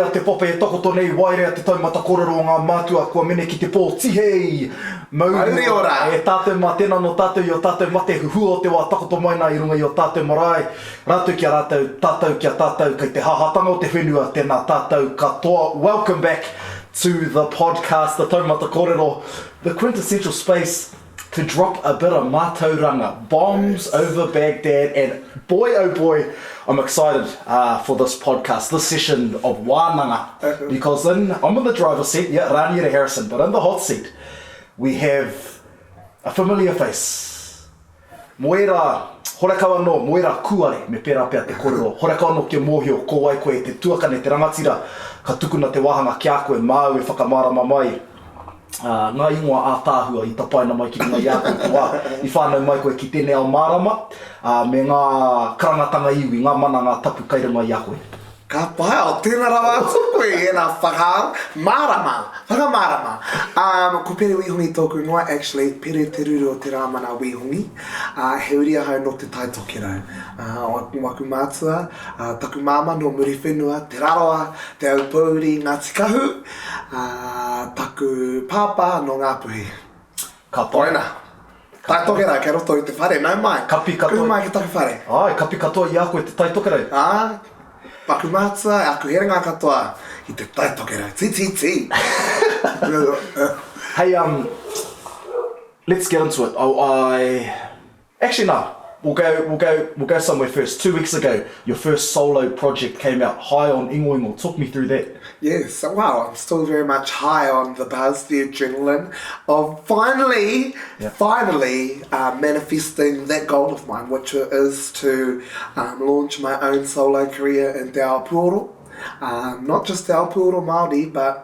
Wairea te pope e tokoto nei, wairea te taumata kōrero o ngā mātua, kua mene ki te pō tihei. Mauri ora. E tātou mā tēnā no tātou i o tātou mate huhua o te wā takoto maina i runga i o tātou marae. Rātou kia rātou, tātou kia tātou, kei te hahatanga o te whenua, tēnā tātou katoa. Welcome back to the podcast, the Taumata Kōrero, the quintessential space to drop a bit of mātauranga, bombs over Baghdad, and boy oh boy, I'm excited for this podcast, this session of wānanga, because I'm in the driver's seat, yeah, Rāniera Harrison, but in the hot seat, we have a familiar face. Moera, horekawa no, moera kuare, me pērā pēr te kōrero, horekawa no kia mōhio, ko wai koe te tuakane te rangatira, ka tukuna te wahanga ki a koe, māu e whakamārama mai. Ngā ingoa ātāhua i tapaina mai ki ngā iākoe te wā, i whānau mai koe ki tēnei au mārama, me ngā karangatanga iwi, ngā mana ngā tapu kairanga i a koe. Ka pai o tēnā rawa atu koe e nā whakamārama. Ko Pere Wihongi tōku noa, actually, Pere te ruru o te rāmana Wihongi, he uria hau no te tai tokerau. O waku mātua, taku māma no muri whenua, te Rarawa, te Aupōuri, Ngāti Kahu, taku pāpā no Ngāpuhi. Kapa. Toina. Tai tokerau, kei roto i te whare, nau mai. Kapi katoa. Kuhu mai ki taku whare. Ai, kapi katoa i a koe te tai tokerau. Paku mātua, aku herenga katoa i te tai tokerau. Ti. Hey, let's get into it. Actually, no. We'll go somewhere first. 2 weeks ago, your first solo project came out, High on Ingoingo. Talk me through that. Yes, wow, I'm still very much high on the buzz, the adrenaline of finally manifesting that goal of mine, which is to launch my own solo career in Te Aupōuri. Not just Te Aupōuri Māori, but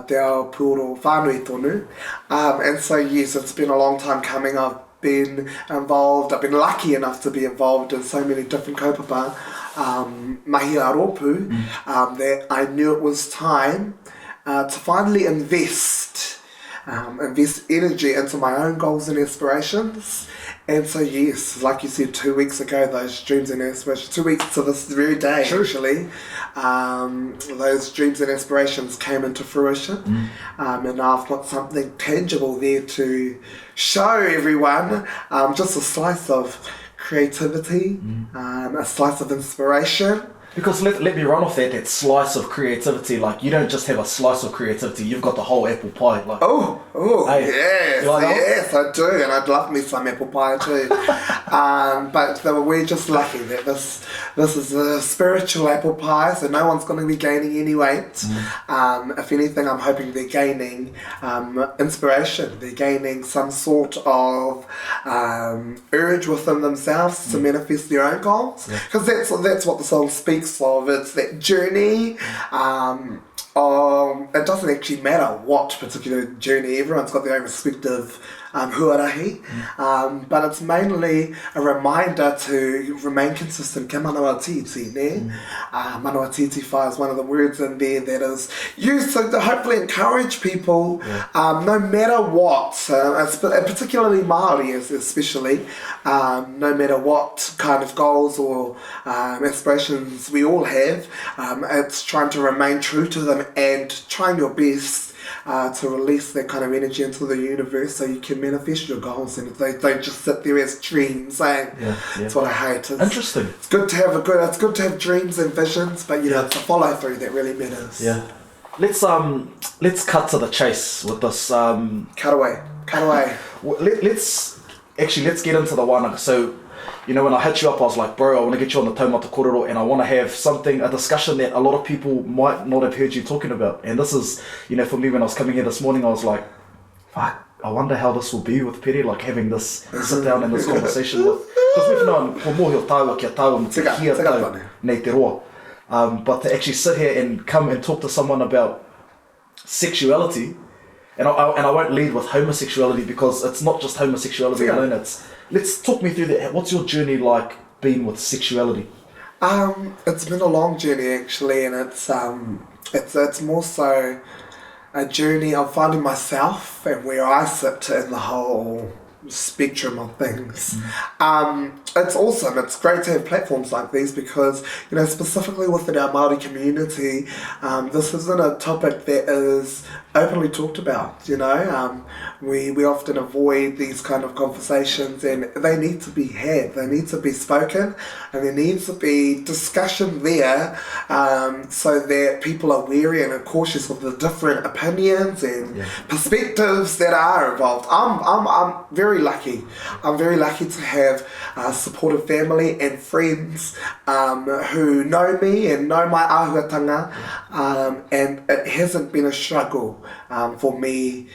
Te Aupōuri whānui tonu. And so yes, it's been a long time coming. I've been lucky enough to be involved in so many different kaupapa mahi aropu that I knew it was time to finally invest energy into my own goals and aspirations. And so yes, like you said, 2 weeks ago, those dreams and aspirations, 2 weeks to this very day actually, those dreams and aspirations came into fruition. And now I've got something tangible there to show everyone, just a slice of creativity, a slice of inspiration. Because let me run off that slice of creativity. Like, you don't just have a slice of creativity, you've got the whole apple pie. Like, hey, yes, I do, and I'd love me some apple pie too. But we're just lucky that this is a spiritual apple pie, so no one's going to be gaining any weight. If anything, I'm hoping they're gaining inspiration. They're gaining some sort of urge within themselves to manifest their own goals. Because that's what the song speaks of. It's that journey. It doesn't actually matter what particular journey. Everyone's got their own respective huarahi, but it's mainly a reminder to remain consistent. Ka manawa titi, ne? Manawa titi wha is one of the words in there that is used to hopefully encourage people, no matter what, particularly Māori especially, no matter what kind of goals or aspirations we all have, it's trying to remain true to them and trying your best to release that kind of energy into the universe so you can manifest your goals and they don't just sit there as dreams. That's what I hate. Interesting. It's good to have dreams and visions, but it's the follow through that really matters. Yeah. Let's cut to the chase with this. Cut away. Let's get into the one. So, when I hit you up, I was like, bro, I want to get you on the Taumata Kōrero and I want to have a discussion that a lot of people might not have heard you talking about. And this is, for me, when I was coming here this morning, I was like, fuck, I wonder how this will be with Pere, like having this sit down and this conversation with, because we've known, ko mōhio tāua kia tāua mo te kia tau nei te roa. But to actually sit here and come and talk to someone about sexuality, and I won't lead with homosexuality because it's not just homosexuality alone, let's talk me through that. What's your journey like been with sexuality? It's been a long journey actually, and it's more so a journey of finding myself and where I sit in the whole spectrum of things. It's awesome. It's great to have platforms like these because, specifically within our Māori community, this isn't a topic that is openly talked about, We often avoid these kind of conversations, and they need to be had, they need to be spoken, and there needs to be discussion there, so that people are wary and are cautious of the different opinions and perspectives that are involved. I'm very lucky. I'm very lucky to have a supportive family and friends who know me and know my ahuatanga, and it hasn't been a struggle for me.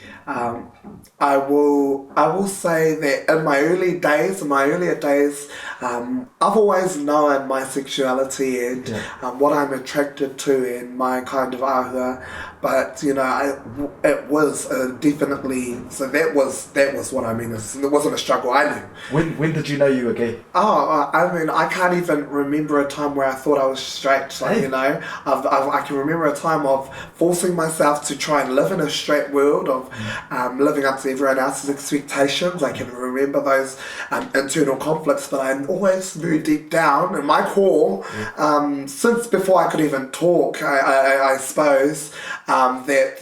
I will say that in my earlier days, I've always known my sexuality and what I'm attracted to and my kind of ahua, but it was definitely, so that was what I mean. It wasn't a struggle. I knew. When did you know you were gay? I can't even remember a time where I thought I was straight. I can remember a time of forcing myself to try and live in a straight world of living up to everyone else's expectations. I can remember those internal conflicts, but I always knew deep down in my core, since before I could even talk, I suppose, that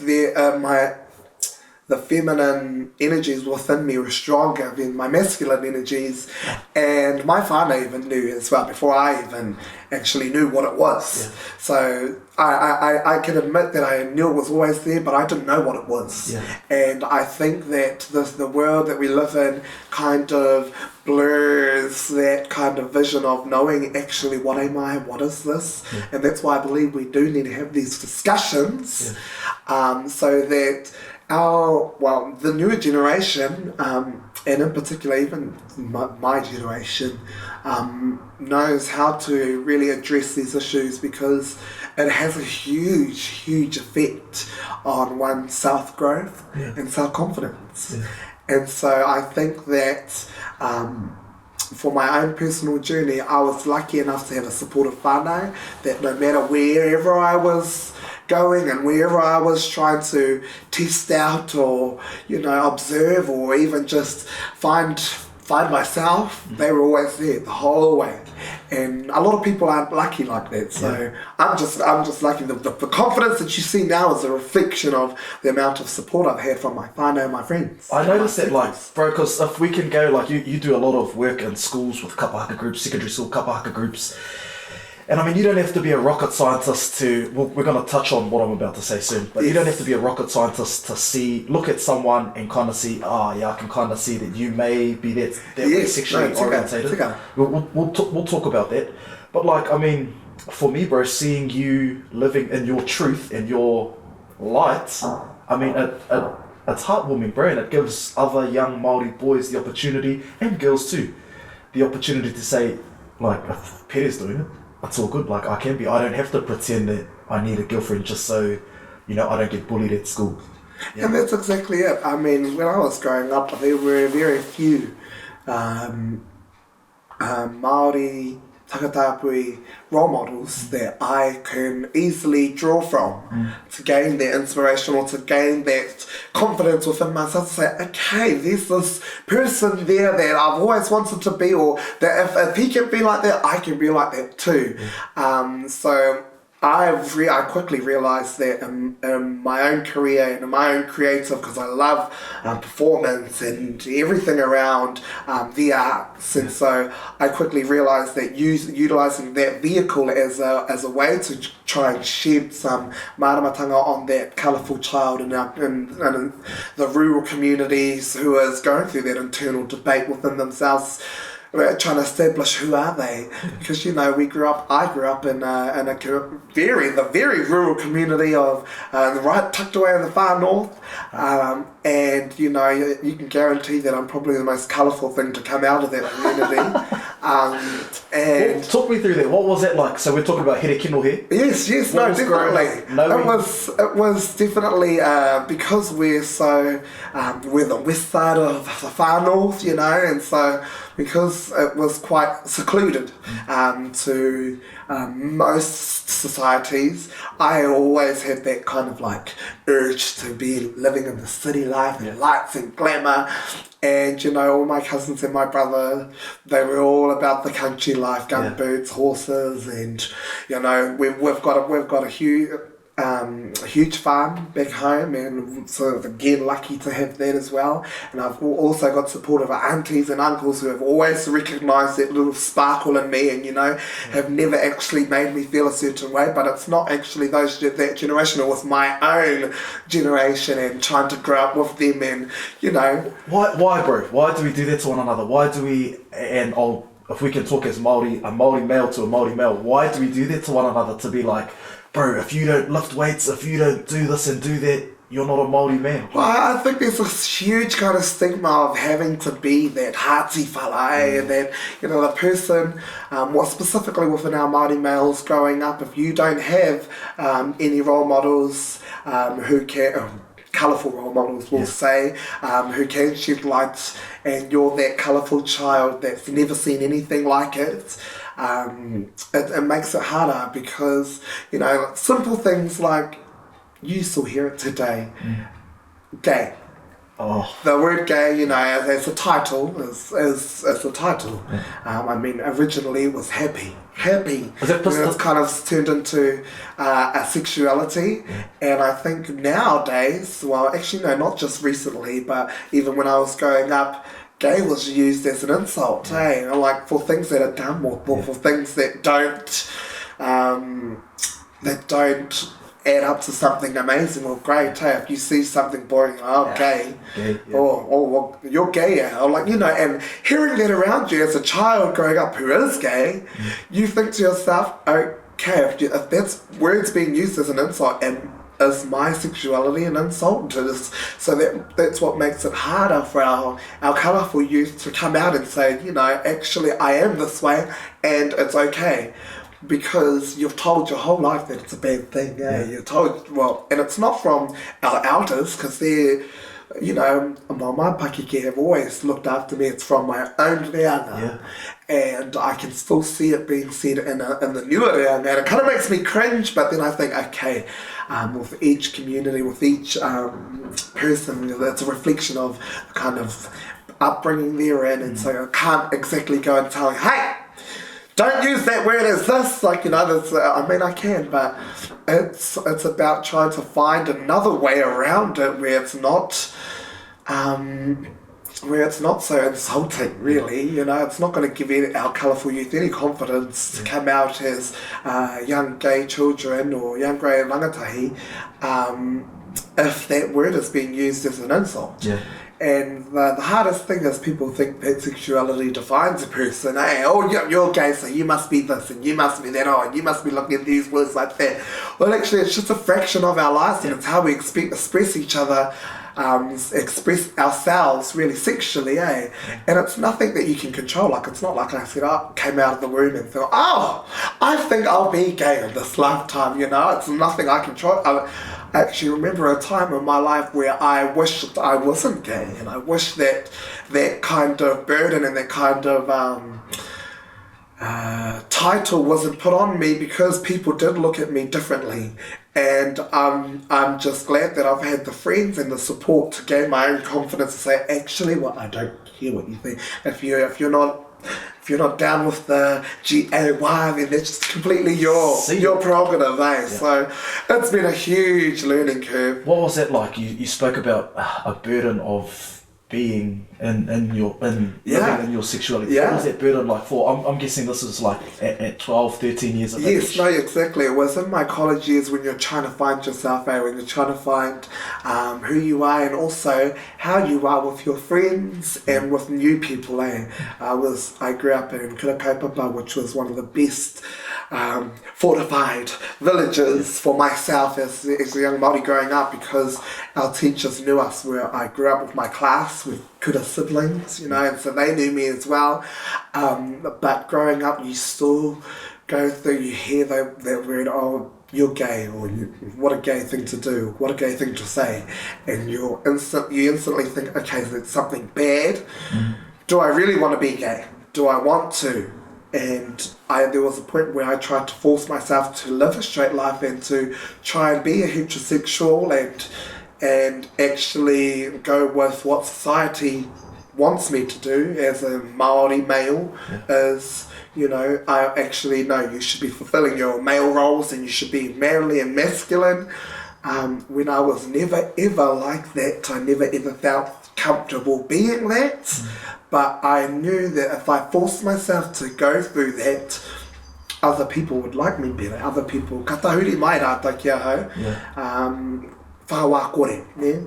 the feminine energies within me were stronger than my masculine energies, and my whānau even knew as well before I even actually knew what it was. So I can admit that I knew it was always there, but I didn't know what it was. And I think that the world that we live in kind of blurs that kind of vision of knowing actually what am I, what is this, and that's why I believe we do need to have these discussions, so that the newer generation, and in particular even my generation, knows how to really address these issues, because it has a huge effect on one's self-growth and self-confidence. And so I think that for my own personal journey, I was lucky enough to have a supportive whānau that no matter wherever I was going and wherever I was trying to test out or observe or even just find myself, they were always there the whole way. And a lot of people aren't lucky like that, so I'm just lucky. The confidence that you see now is a reflection of the amount of support I've had from my whānau and my friends. I noticed that, bro, because if we can go, you do a lot of work in schools with kapa haka groups, secondary school kapa haka groups. And I mean, you don't have to be a rocket scientist to, we're going to touch on what I'm about to say soon, but you don't have to be a rocket scientist to look at someone and kind of see, I can kind of see that you may be that way sexually orientated. We'll talk about that. But for me, bro, seeing you living in your truth and your light, I mean, it's heartwarming, bro, and it gives other young Māori boys the opportunity, and girls too, the opportunity to say, if Pere's doing it, it's all good. I don't have to pretend that I need a girlfriend just so, I don't get bullied at school. Yeah. And that's exactly it. I mean, when I was growing up, there were very few Māori takatapui role models that I can easily draw from to gain that inspiration or to gain that confidence within myself to say, okay, there's this person there that I've always wanted to be, or that if he can be like that, I can be like that too. So I quickly realised that in my own career and in my own creative, because I love performance and everything around the arts, and so I quickly realised that utilising that vehicle as a way to try and shed some māramatanga on that colourful child in the rural communities who is going through that internal debate within themselves. We're trying to establish who are they, because I grew up in a very rural community of right tucked away in the far north, and you can guarantee that I'm probably the most colourful thing to come out of that community. And talk me through that. What was that like? So we're talking about here kino here. Yes, definitely. It was definitely because we're the west side of the far north, and so because it was quite secluded to most societies. I always had that kind of like urge to be living in the city life and lights and glamour. And, you know, all my cousins and my brother, they were all about the country life, gumboots, horses, and, you know, we've got a huge farm back home, and so again lucky to have that as well. And I've also got support of our aunties and uncles who have always recognised that little sparkle in me, and, you know, have never actually made me feel a certain way. But it's not actually that generation, it was my own generation, and trying to grow up with them. And, you know, why bro, why do we do that to one another? Why do we, and if we can talk as Māori, a Māori male to a Māori male, why do we do that to one another, to be like, bro, if you don't lift weights, if you don't do this and do that, you're not a Māori man? Well, I think there's this huge kind of stigma of having to be that hearty fella, and that, you know, the person, specifically within our Māori males growing up, if you don't have any role models who can... colourful role models, we'll say, who can shed light, and you're that colourful child that's never seen anything like it, it makes it harder, because, you know, simple things like, you still hear it today, gay. Oh. The word gay, you know, as a title, as a title. I mean, originally it was happy. It's kind of turned into a sexuality. And I think nowadays, well, actually no, not just recently, but even when I was growing up, gay was used as an insult, you know, like for things that are dumb, or for things that don't add up to something amazing or great. Hey, if you see something boring, gay, or well, you're gay, or like, you know, and hearing that around you as a child growing up who is gay, you think to yourself, okay, if that's words being used as an insult, and is my sexuality an insult? So that's what makes it harder for our colourful youth to come out and say, you know, actually I am this way and it's okay. Because you've told your whole life that it's a bad thing, You're told, well, and it's not from our elders, because they're, you know, my pakeke have always looked after me. It's from my own reanga, and I can still see it being said in the newer reanga, and it kind of makes me cringe, but then I think, okay, with each community, with each person, it's a reflection of the kind of upbringing they're in, and so I can't exactly go and tell, hey, don't use that word as this, like, you know, I mean, I can, but it's about trying to find another way around it where it's not so insulting, really. You know, it's not going to give our colourful youth any confidence to come out as young gay children or young grey rangatahi if that word is being used as an insult. And the hardest thing is people think that sexuality defines a person. Hey, oh, you're gay, so you must be this and you must be that. Oh, and you must be looking at these words like that. Well, actually, it's just a fraction of our lives, and it's how we express each other, express ourselves really sexually, And it's nothing that you can control. Like, it's not like I said, came out of the womb and thought, I think I'll be gay in this lifetime, you know. It's nothing I control. I actually remember a time in my life where I wished I wasn't gay, and I wish that kind of burden and that kind of title wasn't put on me, because people did look at me differently. And I'm just glad that I've had the friends and the support to gain my own confidence to say, actually, well, I don't care what you think. If you're not down with the GAY, then that's just completely your prerogative, So it's been a huge learning curve. What was that like? You spoke about a burden of being in your sexuality. What was that burden like for? I'm guessing this is like at 12, 13 years of age. Yes, no, exactly. It was in my college years when you're trying to find yourself, when you're trying to find who you are, and also how you are with your friends and with new people. I grew up in Kapa, which was one of the best fortified villages for myself as a young Māori growing up, because our teachers knew us. Where I grew up with my class with kuta siblings, you know, and so they knew me as well. But growing up, you still go through, you hear that word, oh, you're gay, or what a gay thing to do, what a gay thing to say, and you instantly think, okay, so it's something bad. do I really want to be gay? Do I want to? And there was a point where I tried to force myself to live a straight life and to try and be a heterosexual and actually go with what society wants me to do as a Māori male. Is, you know, I actually know you should be fulfilling your male roles and you should be manly and masculine. When I was never ever like that, I never ever felt comfortable being that. But I knew that if I forced myself to go through that, other people would like me better. Other people, ka tahuri mai rāta kia hau, whahawā kore, ne?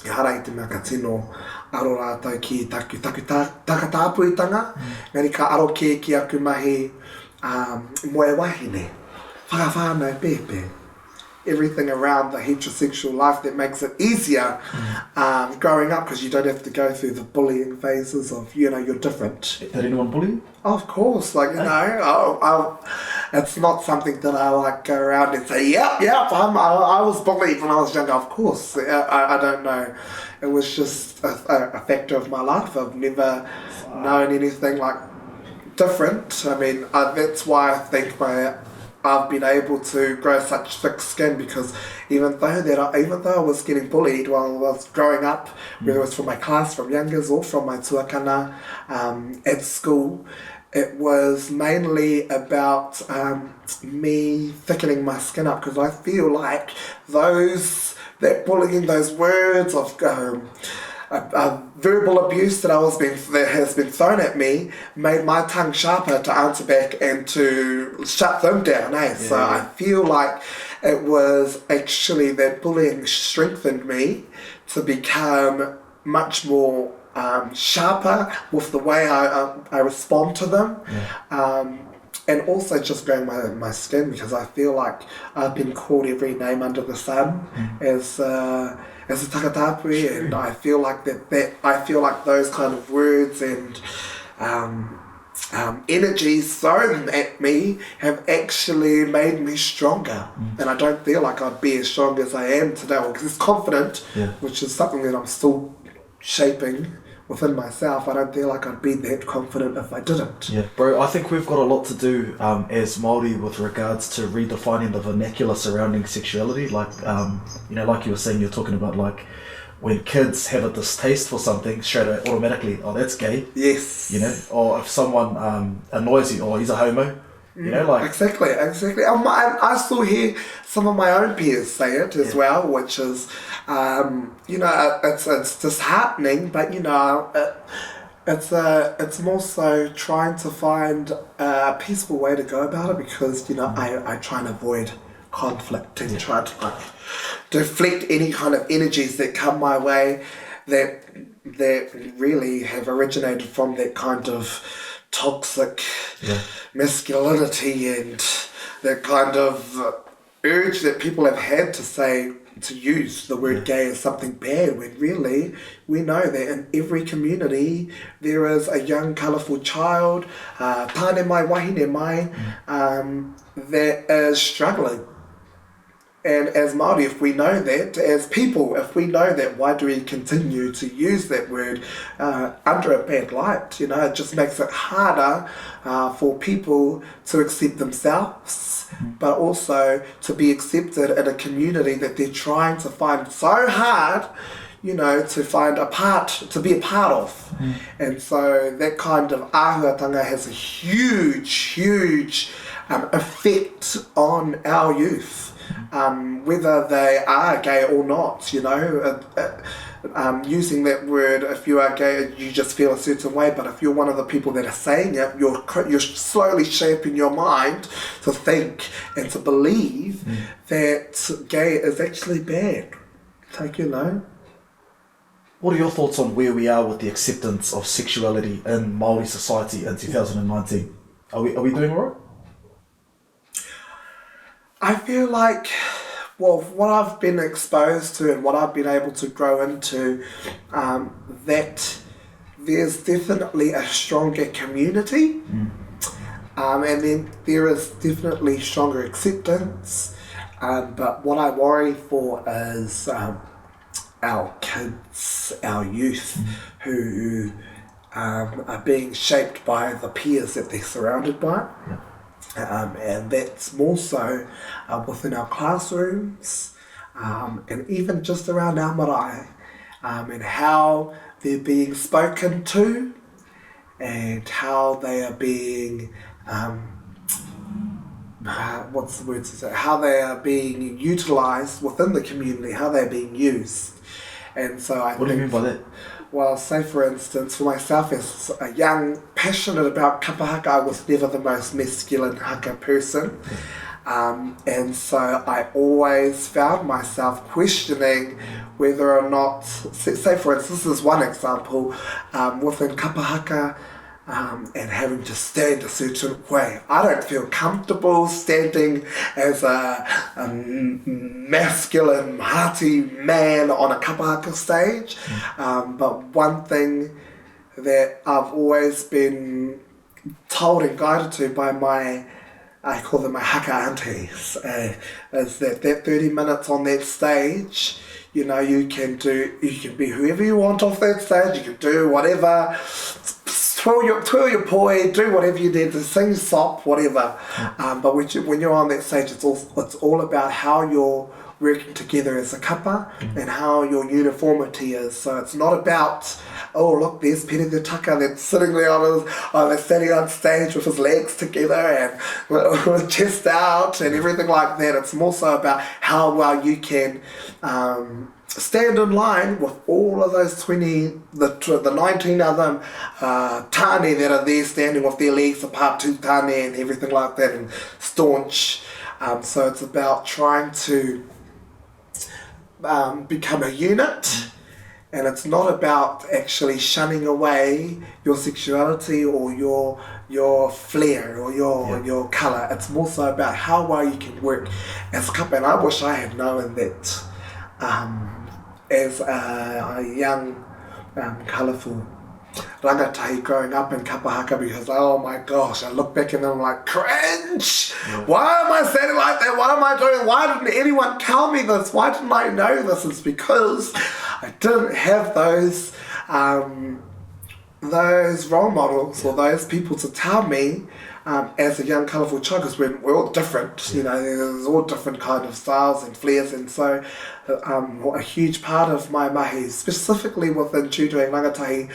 I hara i te mea ka tino aro rātou ki taku takatāpuitanga, ngari ka aro ki aku mahi moe wahine, whakawhānau pepe. Everything around the heterosexual life that makes it easier growing up, because you don't have to go through the bullying phases of, you know, you're different. Did anyone bully you? Of course, like, you know, it's not something that I like go around and say, I was bullied when I was younger. Of course, I don't know. It was just a factor of my life. I've never known anything like different. I mean, that's why I think I've been able to grow such thick skin, because even though I was getting bullied while I was growing up, whether it was from my class, from youngers, or from my tuakana at school, it was mainly about me thickening my skin up, because I feel like that bullying, those words of verbal abuse that has been thrown at me, made my tongue sharper to answer back and to shut them down. So I feel like it was actually that bullying strengthened me to become much more sharper with the way I respond to them. And also just growing my skin, because I feel like I've been called every name under the sun as a takatapui, and I feel like I feel like those kind of words and energies thrown at me have actually made me stronger. And I don't feel like I'd be as strong as I am today, or because it's confident, which is something that I'm still shaping within myself. I don't feel like I'd be that confident if I didn't. Yeah, bro, I think we've got a lot to do as Māori with regards to redefining the vernacular surrounding sexuality. Like, you know, like you were saying, you're talking about like when kids have a distaste for something, straight away, automatically, oh, that's gay. Yes. You know, or if someone annoys you, oh, he's a homo. You know, like... Exactly. I still hear some of my own peers say it as well, which is, you know, it's disheartening, but, you know, it's more so trying to find a peaceful way to go about it, because, you know, I try and avoid conflict and try to like deflect any kind of energies that come my way that really have originated from that kind of toxic masculinity and that kind of urge that people have had to use the word gay as something bad, when really we know that in every community there is a young colourful child, tāne mai, wahine mai, that is struggling. And as Māori, if we know that, as people, if we know that, why do we continue to use that word under a bad light? You know, it just makes it harder for people to accept themselves, but also to be accepted in a community that they're trying to find so hard, you know, to be a part of. And so that kind of āhuatanga has a huge effect on our youth. Whether they are gay or not, you know, using that word, if you are gay, you just feel a certain way, but if you're one of the people that are saying it, you're slowly shaping your mind to think and to believe that gay is actually bad. Like, you know. What are your thoughts on where we are with the acceptance of sexuality in Māori society in 2019? Are we doing all right? I feel like, well, what I've been exposed to and what I've been able to grow into, that there's definitely a stronger community, and then there is definitely stronger acceptance, but what I worry for is our kids, our youth, who are being shaped by the peers that they're surrounded by. And that's more so within our classrooms, and even just around our marae, and how they're being spoken to, and how they are being, what's the word to say, how they are being utilised within the community, how they're being used. And so What do you mean by that? Well, say for instance, for myself as a young, passionate about kapa haka, I was never the most masculine haka person. And so I always found myself questioning whether or not, say for instance, this is one example, within kapa haka, and having to stand a certain way. I don't feel comfortable standing as a masculine, hearty man on a kapa haka stage. But one thing that I've always been told and guided to by I call them my haka aunties, is that 30 minutes on that stage, you know, you can be whoever you want off that stage, you can do whatever, twirl your poi, do whatever you need to sing, sop, whatever. But when you're on that stage, it's all about how you're working together as a kapa and how your uniformity is. So it's not about, oh look, there's Pere the Taka that's sitting there standing on stage with his legs together and with chest out and everything like that. It's more so about how well you can stand in line with all of those the 19 other tāne that are there standing with their legs apart, two tāne and everything like that, and staunch. So it's about trying to become a unit, and it's not about actually shunning away your sexuality or your flair or your colour. It's more so about how well you can work as a kapa. And I wish I had known that as a young, colourful rangatahi growing up in kapa haka, because oh my gosh, I look back and I'm like, cringe! Why am I standing like that? What am I doing? Why didn't anyone tell me this? Why didn't I know this? It's because I didn't have those role models or those people to tell me as a young colourful child, because we're all different, you know, there's all different kind of styles and flares, and so a huge part of my mahi, specifically within tutoring rangatahi,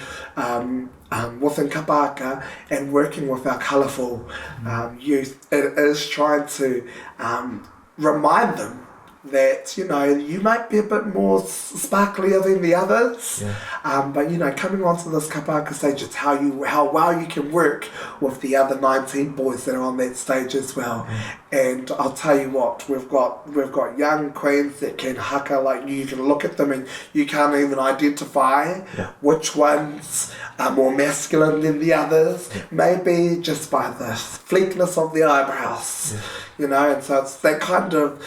within kapa haka and working with our colourful youth, it is trying to remind them that, you know, you might be a bit more sparklier than the others, but, you know, coming onto this kapa haka stage, it's how well you can work with the other 19 boys that are on that stage as well. And I'll tell you what, we've got young queens that can haka, like you can look at them and you can't even identify which ones are more masculine than the others, maybe just by the fleetness of the eyebrows. You know, and so it's that kind of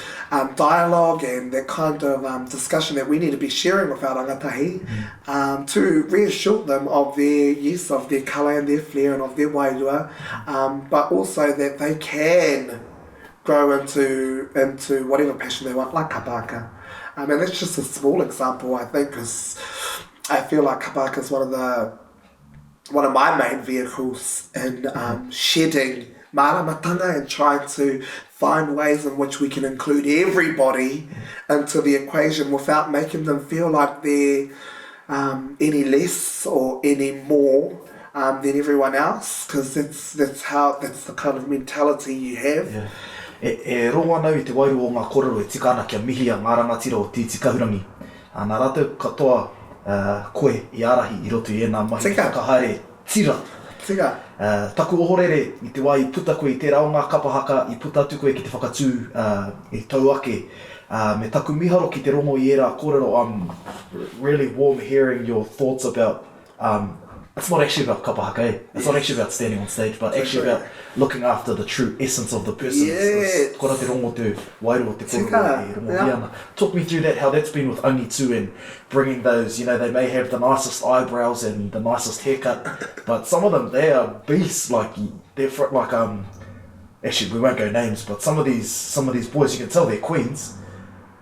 dialogue and that kind of discussion that we need to be sharing with our rangatahi to reassure them of their use of their colour and their flair and of their wairua, but also that they can grow into whatever passion they want, like kapa haka. And that's just a small example, I think, because I feel like kapa haka is one of my main vehicles in shedding māramatanga and trying to find ways in which we can include everybody into the equation without making them feel like they're any less or any more than everyone else, because that's the kind of mentality you have. E roa nau I te wairu o ngā kōrero e tika ana kia mihi a ngā rangatira o tī tikahurangi. Nā rātou katoa koe I arahi I roto I ēnā mahi whakahaere tira. Tika. Taku ohorere I te wai I puta koe I te rao ngā kapa haka I puta atu koe ki te whakatū I tauake. Me taku miharo ki te rongo I era kōrero. I'm really warm hearing your thoughts about it's not actually about kapa haka, eh? It's not actually about standing on stage, but actually about looking after the true essence of the person. Yes. Kora te rongo te wairu o te kōrero I rongo I ana. Talk me through that, how that's been with only two and bringing those, you know, they may have the nicest eyebrows and the nicest haircut, but some of them, they are beasts, like, they're like, actually we won't go names, but some of these boys, you can tell they're queens,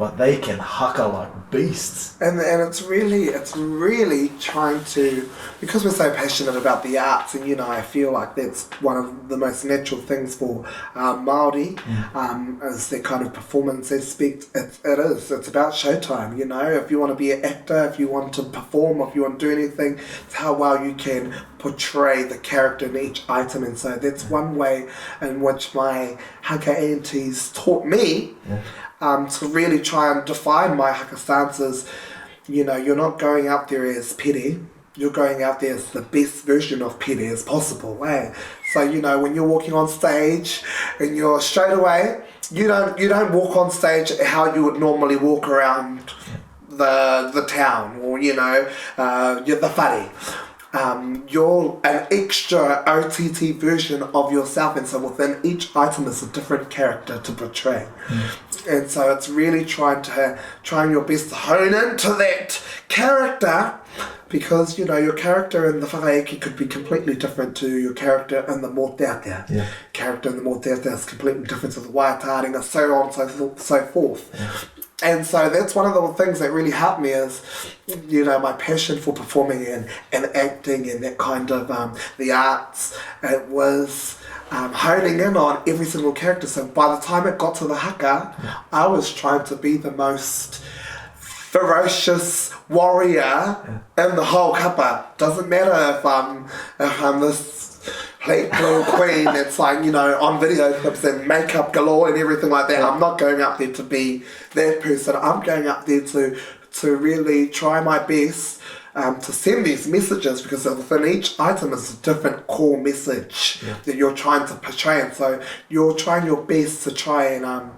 but they can haka like beasts. And it's really trying to, because we're so passionate about the arts, and you know, I feel like that's one of the most natural things for Māori, is their kind of performance aspect. It's about showtime, you know. If you want to be an actor, if you want to perform, if you want to do anything, it's how well you can portray the character in each item. And so that's one way in which my haka aunties taught me to really try and define my haka stances. You know, you're not going out there as Pere, you're going out there as the best version of Pere as possible, eh? So, you know, when you're walking on stage and you're straight away, you don't walk on stage how you would normally walk around the town, or, you know, you're the whare. You're an extra OTT version of yourself, and so within each item is a different character to portray. And so it's really trying your best to hone into that character, because, you know, your character in the whakaeke could be completely different to your character in the moteatea. Yeah. Character in the moteatea is completely different to the waiataringa, so on, so forth. Yeah. And so that's one of the things that really helped me is, you know, my passion for performing and acting and that kind of the arts. It was honing in on every single character. So by the time it got to the haka, I was trying to be the most ferocious warrior in the whole kapa. Doesn't matter if I'm this little queen that's like, you know, on video clips and makeup galore and everything like that. I'm not going up there to be that person. I'm going up there to really try my best to send these messages, because within each item is a different core message that you're trying to portray. And so you're trying your best to try and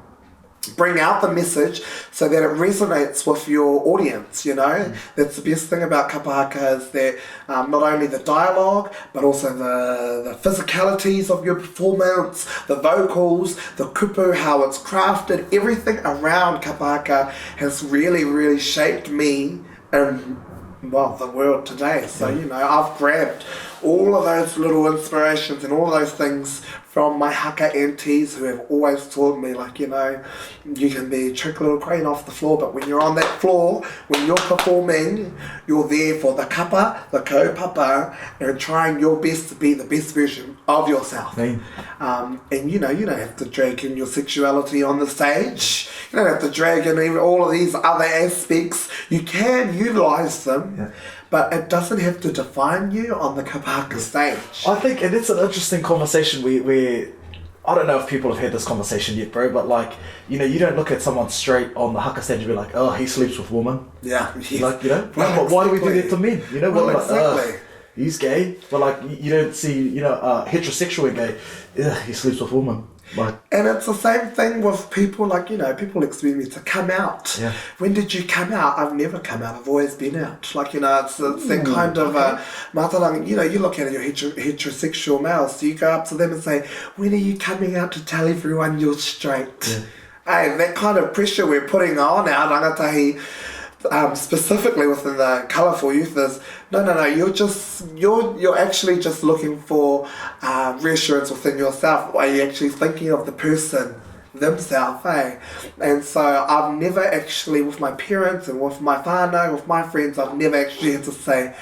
bring out the message so that it resonates with your audience, you know. That's the best thing about kapa haka, is that not only the dialogue, but also the physicalities of your performance, the vocals, the kupu, how it's crafted, everything around kapa haka has really, really shaped me and, well, the world today. So, you know, I've grabbed all of those little inspirations and all those things from my haka aunties, who have always taught me, like, you know, you can be a trick little queen off the floor, but when you're on that floor, when you're performing, you're there for the kapa, the kaupapa, and trying your best to be the best version of yourself. And, you know, you don't have to drag in your sexuality on the stage. You don't have to drag in all of these other aspects. You can utilise them, but it doesn't have to define you on the kapa haka stage. I think, and it's an interesting conversation where I don't know if people have had this conversation yet, bro, but like, you know, you don't look at someone straight on the haka stage and be like, oh, he sleeps with women. Yeah. Like, you know, why do we do that to men? You know, well, exactly. He's gay, but like, you don't see, you know, heterosexual and gay, he sleeps with women. Like, and it's the same thing with people, like, you know, people expect me to come out. Yeah. When did you come out? I've never come out. I've always been out. Like, you know, it's that kind of mātauranga. You know, you look at your heterosexual males, so you go up to them and say, when are you coming out to tell everyone you're straight? Yeah. Hey, that kind of pressure we're putting on our rangatahi, specifically within the colourful youth, is no, you're actually just looking for reassurance within yourself. Are you actually thinking of the person themselves, eh? And so I've never actually, with my parents and with my whānau, with my friends, I've never actually had to say,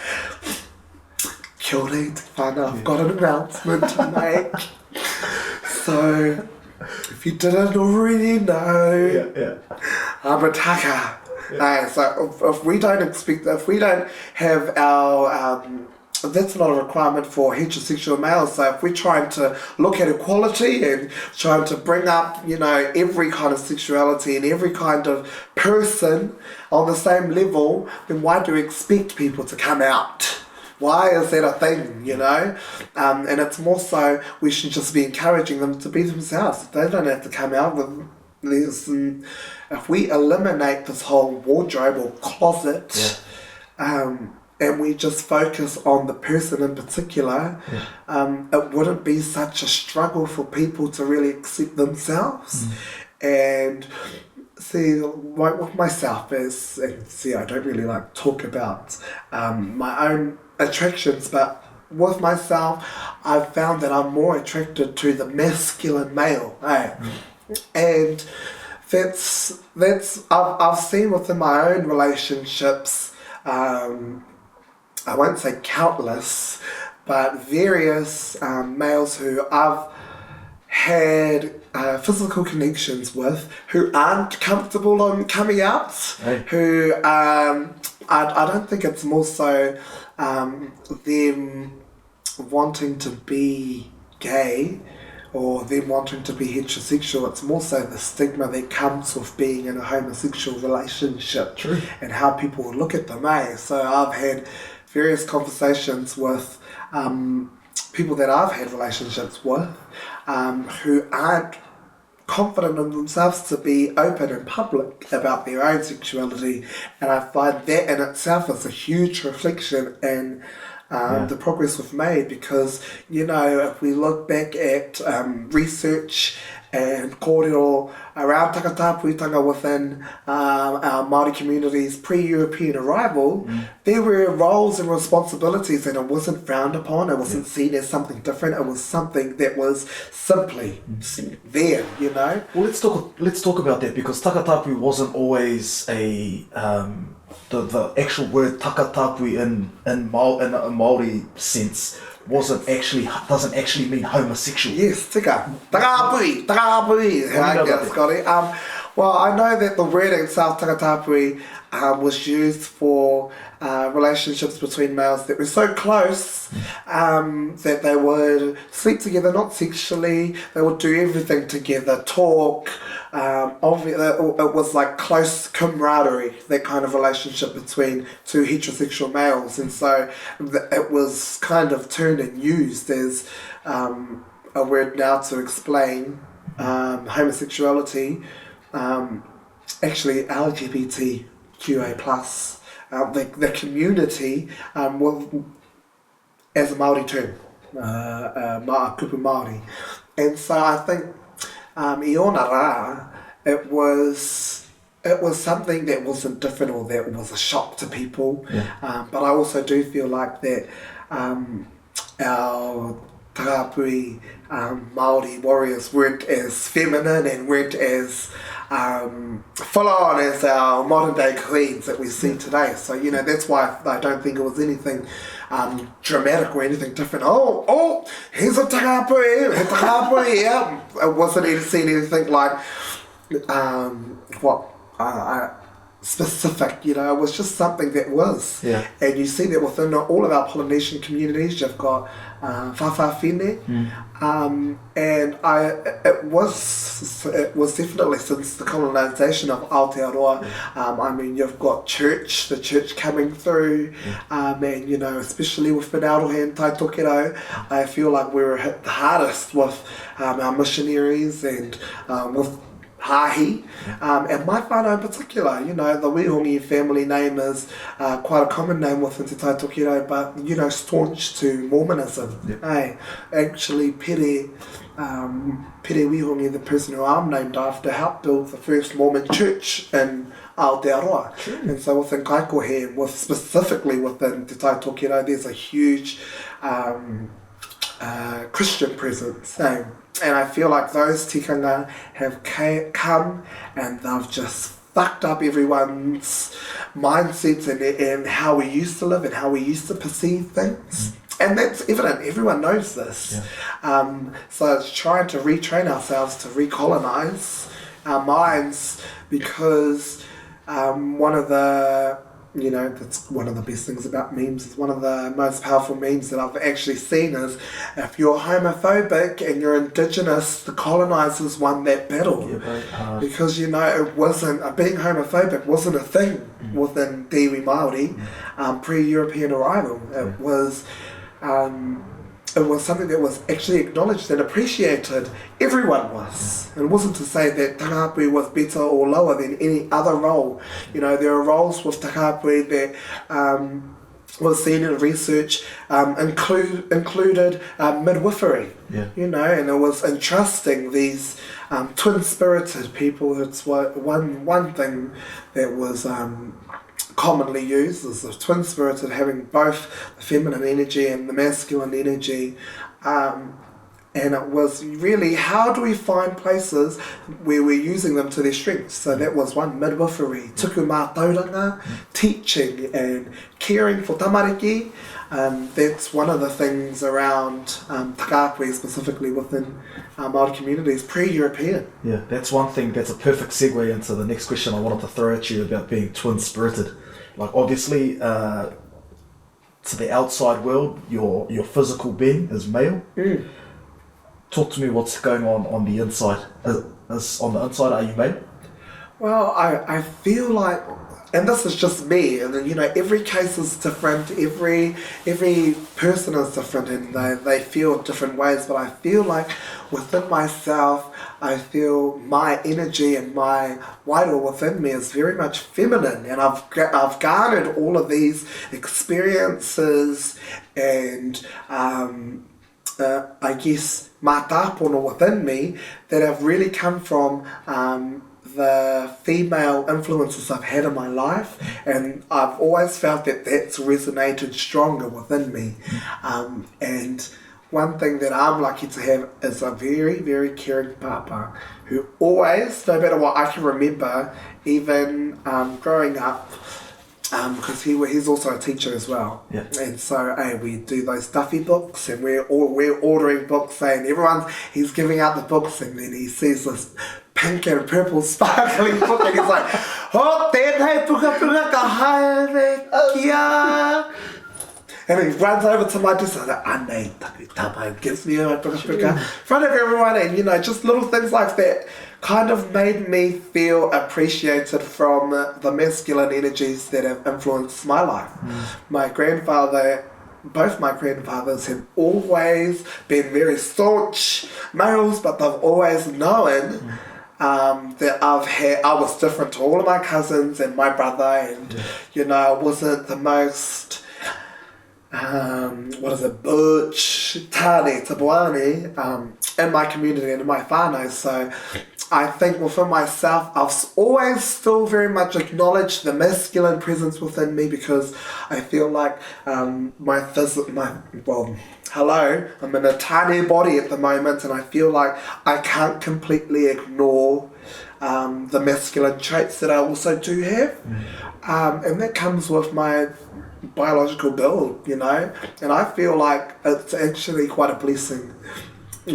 kia ora whānau, I've got an announcement to make. So if you didn't already know, I'm a taka. So if we don't have our, that's not a requirement for heterosexual males. So if we're trying to look at equality and trying to bring up, you know, every kind of sexuality and every kind of person on the same level, then why do we expect people to come out? Why is that a thing, you know? And it's more so we should just be encouraging them to be themselves. They don't have to come out with this. If we eliminate this whole wardrobe or closet, and we just focus on the person in particular, it wouldn't be such a struggle for people to really accept themselves. And see, like with myself, I don't really like talk about my own attractions, but with myself, I've found that I'm more attracted to the masculine male, and I've seen within my own relationships, I won't say countless, but various males who I've had physical connections with who aren't comfortable on coming out, who I don't think it's more so them wanting to be gay or them wanting to be heterosexual. It's more so the stigma that comes with being in a homosexual relationship. True. And how people look at them. So I've had various conversations with people that I've had relationships with who aren't confident in themselves to be open and public about their own sexuality, and I find that in itself is a huge reflection in the progress we've made, because if we look back at research and kōrero around takatapuitanga within our Māori communities pre-European arrival, there were roles and responsibilities, and it wasn't frowned upon, it wasn't seen as something different, it was something that was simply there, Well, let's talk about that, because takatapu wasn't always a the actual word takatapu in a Māori sense doesn't actually mean homosexual. Yes, takapui. Scotty. Well, I know that the word itself, takatapui, was used for relationships between males that were so close that they would sleep together, not sexually, they would do everything together, talk. It was like close camaraderie, that kind of relationship between two heterosexual males, and so it was kind of turned and used as a word now to explain homosexuality. Actually LGBTQA+, the community as a Māori term, kupu Māori. And so I think i ona rā, it was something that wasn't different or that was a shock to people. But I also do feel like that our tarapui Māori warriors weren't as feminine and weren't as full on as our modern day queens that we see today. So that's why I don't think it was anything dramatic or anything different. Oh, he's a tarapui, yeah. It wasn't seen anything like specific, it was just something that was. And you see that within all of our Polynesian communities. You've got whawhawhine, and it was definitely since the colonisation of Aotearoa. You've got the church coming through, and especially with Aroha and Tai Tokero, I feel like we were hit the hardest with our missionaries and with Hahi, and my whānau in particular, the Wihongi family name is quite a common name within Te Tai Tokero, but staunch to Mormonism. Actually, Pere Wihongi, the person who I'm named after, helped build the first Mormon church in Aotearoa. And so within Kaikohe, specifically within Te Tai Tokero, there's a huge Christian presence. And I feel like those tikanga have come and they've just fucked up everyone's mindsets and how we used to live and how we used to perceive things. And that's evident, everyone knows this. So it's trying to retrain ourselves to recolonize our minds, because one of the that's one of the best things about memes. It's one of the most powerful memes that I've actually seen is, if you're homophobic and you're indigenous, the colonizers won that battle. Because it wasn't, being homophobic wasn't a thing within Iwi Māori pre-European arrival. It was something that was actually acknowledged and appreciated. Everyone was. And it wasn't to say that takapui was better or lower than any other role. There are roles with takapui that was seen in research included midwifery. And it was entrusting these twin-spirited people. It's one thing that was commonly used as the twin-spirited, having both the feminine energy and the masculine energy And it was really, how do we find places where we're using them to their strengths? So that was one, midwifery, tuku mātauranga, teaching and caring for tamariki. That's one of the things around Takapui, specifically within Māori communities, pre-European. Yeah, that's one thing, that's a perfect segue into the next question I wanted to throw at you about being twin-spirited. Like, obviously, to the outside world, your physical being is male. Talk to me what's going on the inside. On the inside, are you male? Well, I feel like, and this is just me, and then, you know, every case is different, every person is different, and they feel different ways, but I feel like within myself, I feel my energy and my wairo within me is very much feminine, and I've garnered all of these experiences and I guess mātāpono within me that have really come from the female influences I've had in my life, and I've always felt that that's resonated stronger within me. And one thing that I'm lucky to have is a very, very caring papa who always, no matter what I can remember, even growing up, because he's also a teacher as well. Yeah. And so we do those stuffy books, and we're ordering books, and he's giving out the books, and then he sees this pink and purple sparkling book, and he's like, "Oh, tēnei puka puka ka haere kia." And he runs over to my desk and like, "Anei taku tapa," gives me my puka puka in front of everyone, and you know, just little things like that kind of made me feel appreciated from the masculine energies that have influenced my life. Both my grandfathers have always been very staunch males, but they've always known that I was different to all of my cousins and my brother, and you know, I wasn't the most butch, tane, tabuane in my community and in my whānau. So I think within myself, I've always still very much acknowledged the masculine presence within me, because I feel like I'm in a tiny body at the moment, and I feel like I can't completely ignore the masculine traits that I also do have. And that comes with my biological build, you know, and I feel like it's actually quite a blessing,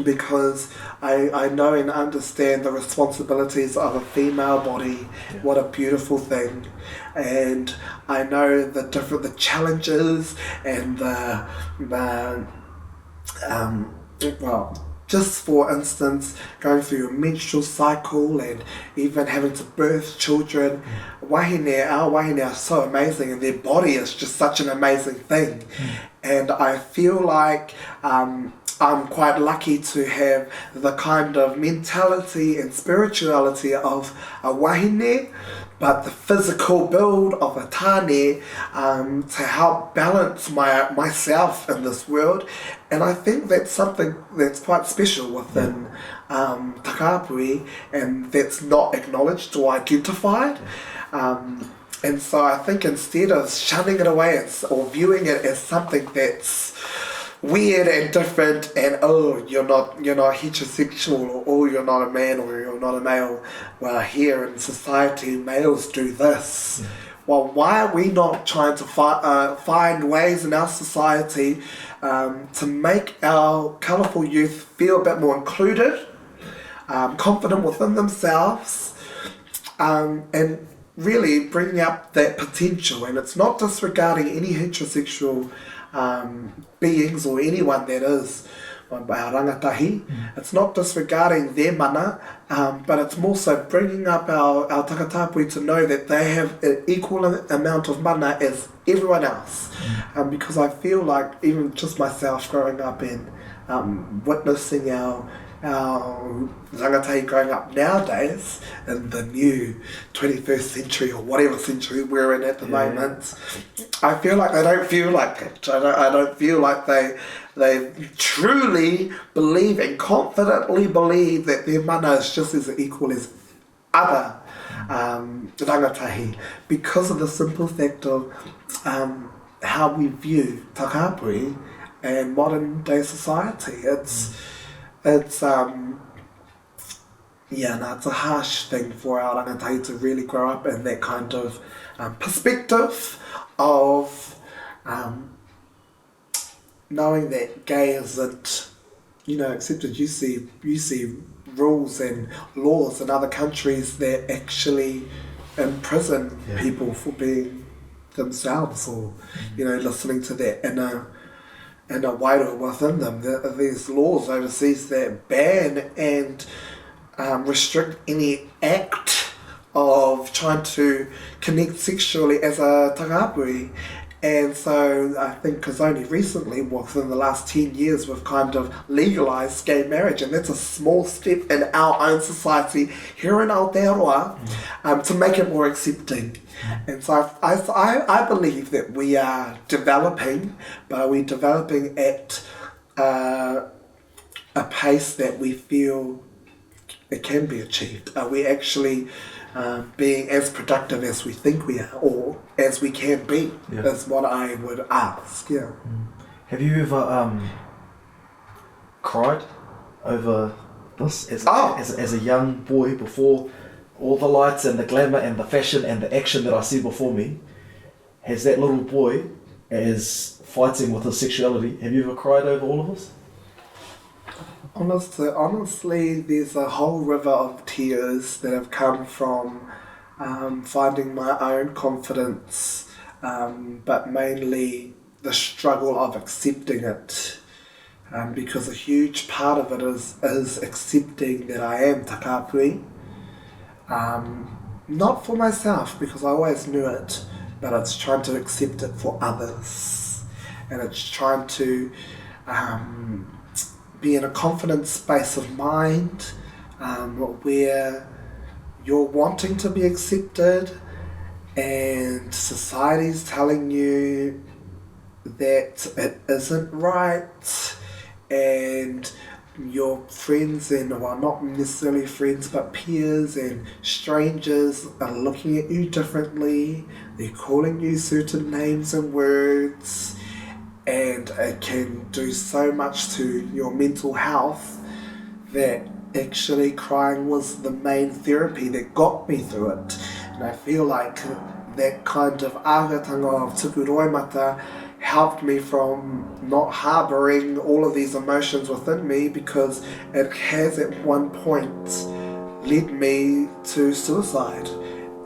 because I know and understand the responsibilities of a female body. What a beautiful thing. And I know the challenges and just for instance, going through your menstrual cycle and even having to birth children. Our wahine are so amazing, and their body is just such an amazing thing. And I feel like I'm quite lucky to have the kind of mentality and spirituality of a wahine, but the physical build of a tane to help balance myself in this world. And I think that's something that's quite special within Takapui, and that's not acknowledged or identified. And so I think instead of shunning it away or viewing it as something that's weird and different, and you're not heterosexual, or you're not a man, or you're not a male, well, here in society males do this. Well, why are we not trying to find ways in our society to make our colourful youth feel a bit more included, confident within themselves, and really bringing up that potential? And it's not disregarding any heterosexual beings or anyone that is our rangatahi. It's not disregarding their mana, but it's more so bringing up our takatapui to know that they have an equal amount of mana as everyone else. Because I feel like, even just myself growing up and witnessing our rangatahi growing up nowadays in the new 21st century, or whatever century we're in at the moment, I feel like they don't feel like it. I don't feel like they truly believe and confidently believe that their mana is just as equal as other rangatahi, because of the simple fact of how we view Takapui and modern day society. it's it's a harsh thing for our rangatahi to really grow up in that kind of perspective of knowing that gay isn't, accepted. You see rules and laws in other countries that actually imprison people for being themselves, or listening to that inner wairo within them. There's laws overseas that ban and restrict any act of trying to connect sexually as a Ngāpuhi. And so I think because only recently, within the last 10 years, we've kind of legalised gay marriage, and that's a small step in our own society here in Aotearoa to make it more accepting. And so I believe that we are developing, but are we developing at a pace that we feel it can be achieved? Are we actually being as productive as we think we are, or as we can be? That's what I would ask. Have you ever cried over this as a young boy, before all the lights and the glamour and the fashion and the action that I see before me? Has that little boy, as fighting with his sexuality, have you ever cried over all of this? Honestly, there's a whole river of tears that have come from finding my own confidence, but mainly the struggle of accepting it, because a huge part of it is accepting that I am Ngāpuhi, not for myself, because I always knew it, but it's trying to accept it for others, and it's trying to be in a confident space of mind where you're wanting to be accepted, and society's telling you that it isn't right, and your friends, and well, not necessarily friends, but peers and strangers are looking at you differently. They're calling you certain names and words, and it can do so much to your mental health that actually crying was the main therapy that got me through it. And I feel like that kind of ahatanga of tuku roimata helped me from not harbouring all of these emotions within me, because it has at one point led me to suicide.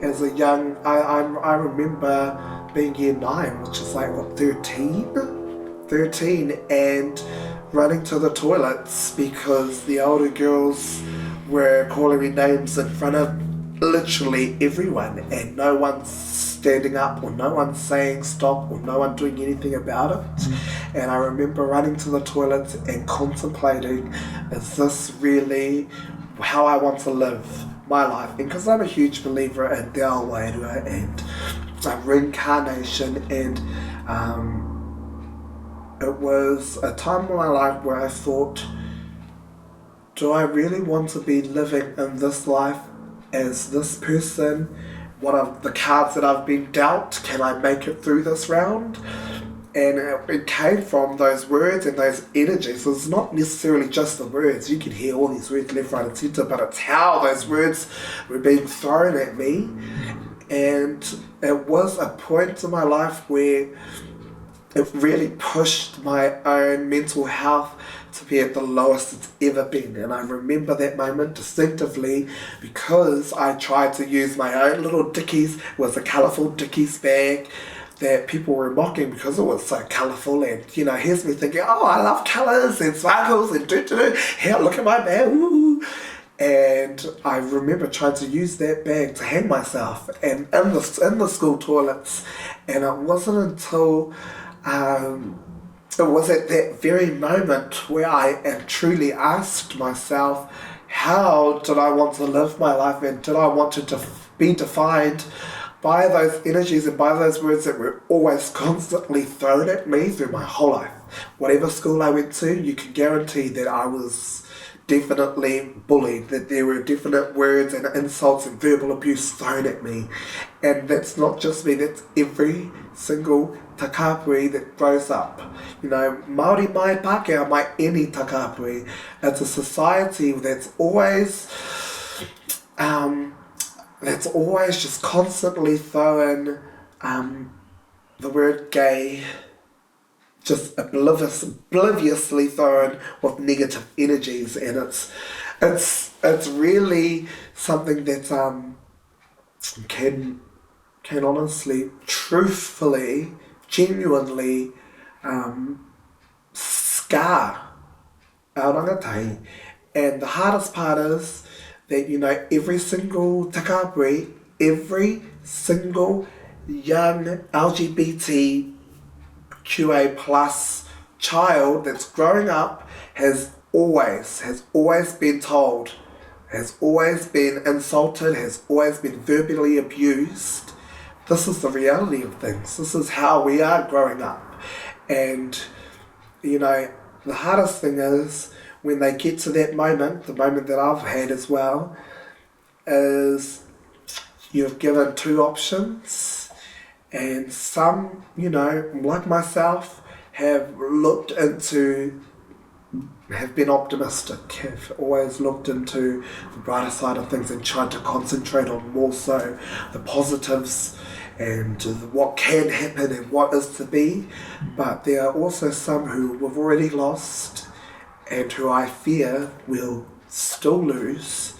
As a young, I remember being year 9, which is like, what, 13, and running to the toilets because the older girls were calling me names in front of literally everyone, and no one's standing up, or no one saying stop, or no one doing anything about it. And I remember running to the toilet and contemplating, is this really how I want to live my life? And because I'm a huge believer in te ao wairua and reincarnation, and it was a time in my life where I thought, do I really want to be living in this life as this person? What are the cards that I've been dealt? Can I make it through this round? And it came from those words and those energies. So it's not necessarily just the words. You can hear all these words left, right and centre, but it's how those words were being thrown at me. And it was a point in my life where it really pushed my own mental health to be at the lowest it's ever been. And I remember that moment distinctively, because I tried to use my own little Dickies. It was a colourful Dickies bag that people were mocking because it was so colourful, and here's me thinking, oh, I love colours and sparkles and here, look at my bag, ooh. And I remember trying to use that bag to hang myself, and in the school toilets. And it wasn't until it was at that very moment where I truly asked myself, how did I want to live my life, and did I want to be defined by those energies and by those words that were always constantly thrown at me through my whole life. Whatever school I went to, you can guarantee that I was definitely bullied, that there were definite words and insults and verbal abuse thrown at me. And that's not just me, that's every single takapui that grows up. You know, Māori mai Pākehā mai any takapui. It's a society that's always just constantly throwing the word gay, just obliviously thrown with negative energies, and it's really something that can honestly, truthfully, genuinely scar our rangatahi. And the hardest part is that, you know, every single takapui, every single young LGBTQA plus child that's growing up has always been told, has always been insulted, has always been verbally abused. This is the reality of things. This is how we are growing up. And, you know, the hardest thing is when they get to that moment, the moment that I've had as well, is you've given two options. And some, you know, like myself, have been optimistic, have always looked into the brighter side of things and tried to concentrate on more so the positives and what can happen and what is to be. But there are also some who we've already lost and who I fear will still lose,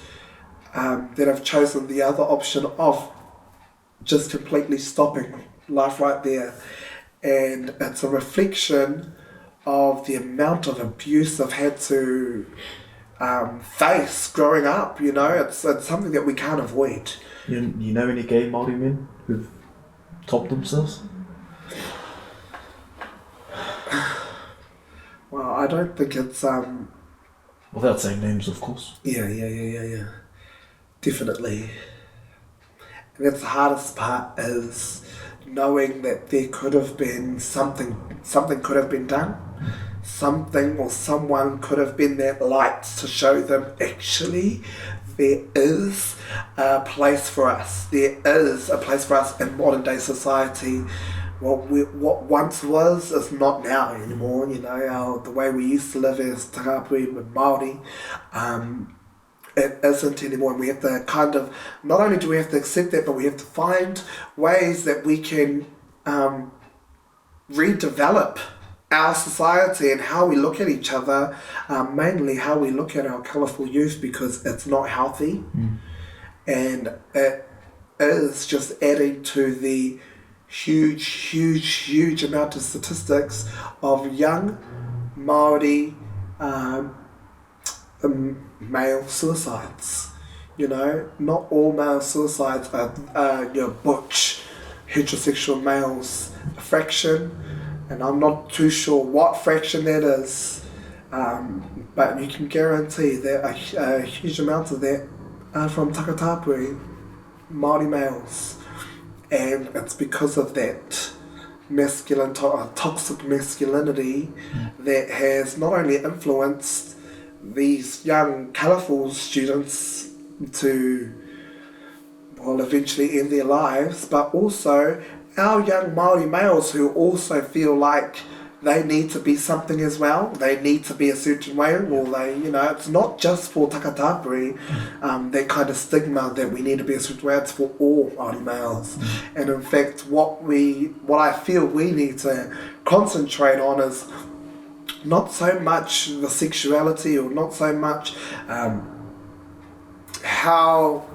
that have chosen the other option of just completely stopping life right there. And it's a reflection of the amount of abuse I've had to face growing up. You know, it's something that we can't avoid. You know any gay Māori men who've topped themselves? Well, I don't think it's without saying names, of course. Yeah. Definitely. And that's the hardest part, is knowing that there could have been something could have been done. Something or someone could have been that light to show them, actually, there is a place for us. There is a place for us in modern day society. What once was is not now anymore. You know, the way we used to live as takapui and Māori, it isn't anymore, and we have to kind of, not only do we have to accept that, but we have to find ways that we can redevelop our society and how we look at each other, mainly how we look at our colourful youth, because it's not healthy. And it is just adding to the huge amount of statistics of young Māori male suicides. You know, not all male suicides are your butch heterosexual males. A fraction, and I'm not too sure what fraction that is, but you can guarantee that a huge amount of that are from takatapui Māori males, and it's because of that masculine toxic masculinity that has not only influenced these young colourful students to, well, eventually end their lives, but also our young Māori males who also feel like they need to be something as well. They need to be a certain way, or they, you know, it's not just for takatapui, that kind of stigma that we need to be a certain way. It's for all Māori males. And in fact, what I feel we need to concentrate on is not so much the sexuality, or not so much how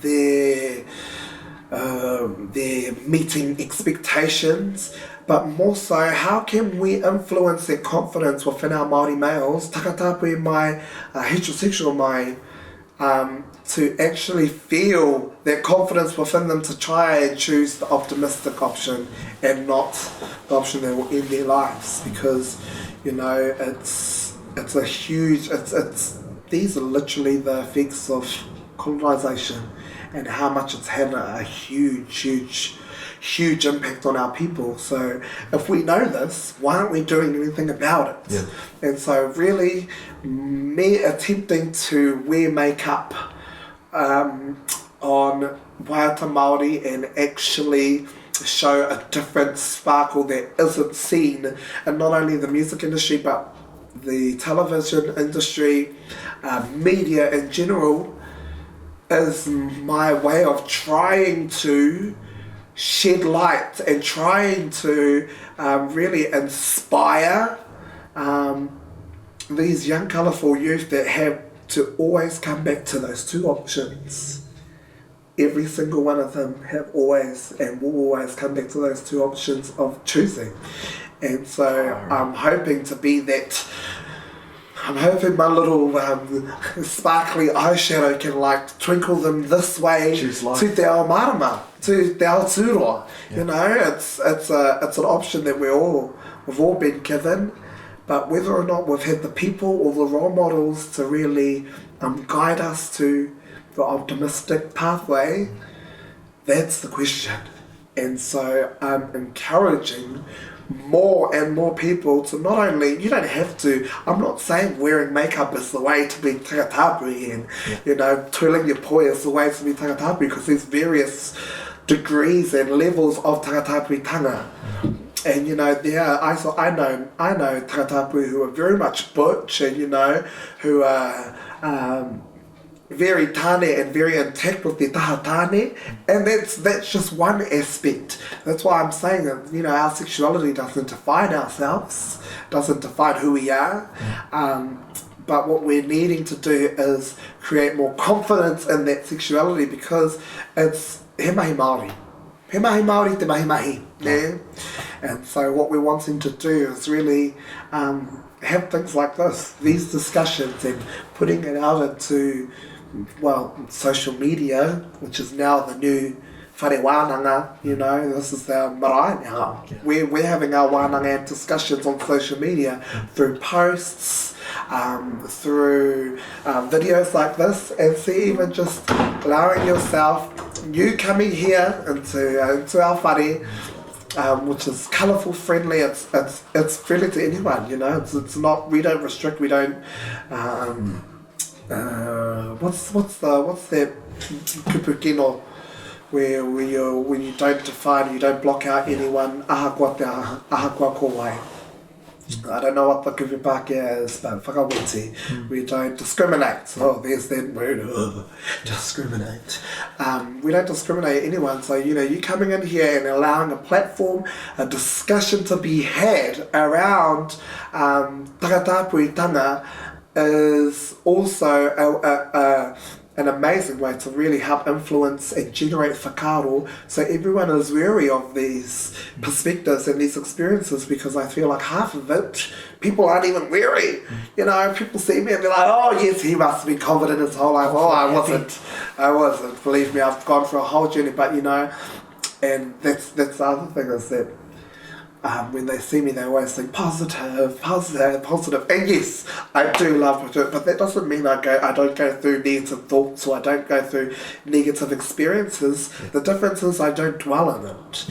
they're meeting expectations, but more so how can we influence their confidence within our Māori males, takatapui mai, heterosexual mai, to actually feel that confidence within them to try and choose the optimistic option and not the option that will end their lives. Because, you know, it's a huge, these are literally the effects of colonisation and how much it's had a huge huge impact on our people. So if we know this, why aren't we doing anything about it? Yeah. And so really, me attempting to wear makeup on waiata Māori and actually show a different sparkle that isn't seen in not only the music industry but the television industry, media in general, is my way of trying to shed light and trying to really inspire these young colourful youth that have to always come back to those two options. Every single one of them have always and will always come back to those two options of choosing. And so I'm hoping to be that. I'm hoping my little sparkly eyeshadow can like twinkle them this way to te ao marama, to te ao tūroa. Yeah. You know, it's an option that we've all been given, but whether or not we've had the people or the role models to really guide us to the optimistic pathway, that's the question. And so I'm encouraging more and more people to not only, you don't have to, I'm not saying wearing makeup is the way to be tangatapu and, you know, twirling your poi is the way to be tangatapu, because there's various degrees and levels of tangatapu-tanga. And, you know, I know tangatapu who are very much butch and, you know, who are very tane and very intact with their tahatane, and that's just one aspect. That's why I'm saying that, you know, our sexuality doesn't define ourselves, doesn't define who we are, but what we're needing to do is create more confidence in that sexuality, because it's he mahi Māori. He mahi Māori te mahi mahi. Yeah? And so what we're wanting to do is really have things like this, these discussions, and putting it out into, well, social media, which is now the new whare wānanga, you know, this is our marae now. We're having our wānanga discussions on social media through posts, through videos like this, and see, even just allowing yourself, you coming here into our whare, which is colourful, friendly, it's friendly to anyone, you know, it's not, we don't restrict, we don't, what's that kupukino where when you don't define, you don't block out anyone, ahakoa ko wai. I don't know what the kupupākea is, but whakawiti. We don't discriminate. Oh, there's that word, discriminate. We don't discriminate anyone. So, you know, you coming in here and allowing a platform, a discussion to be had around tangatapu-tanga is also an amazing way to really help influence and generate whakaaro, so everyone is wary of these perspectives and these experiences, because I feel like half of it, people aren't even wary. You know, people see me and they're like, oh yes, he must have been confident his whole life. Oh, I wasn't. Believe me, I've gone through a whole journey, but you know, and that's the other thing is that when they see me, they always think positive. And yes, I do love to do it, but that doesn't mean I don't go through negative thoughts, or I don't go through negative experiences. The difference is I don't dwell in it.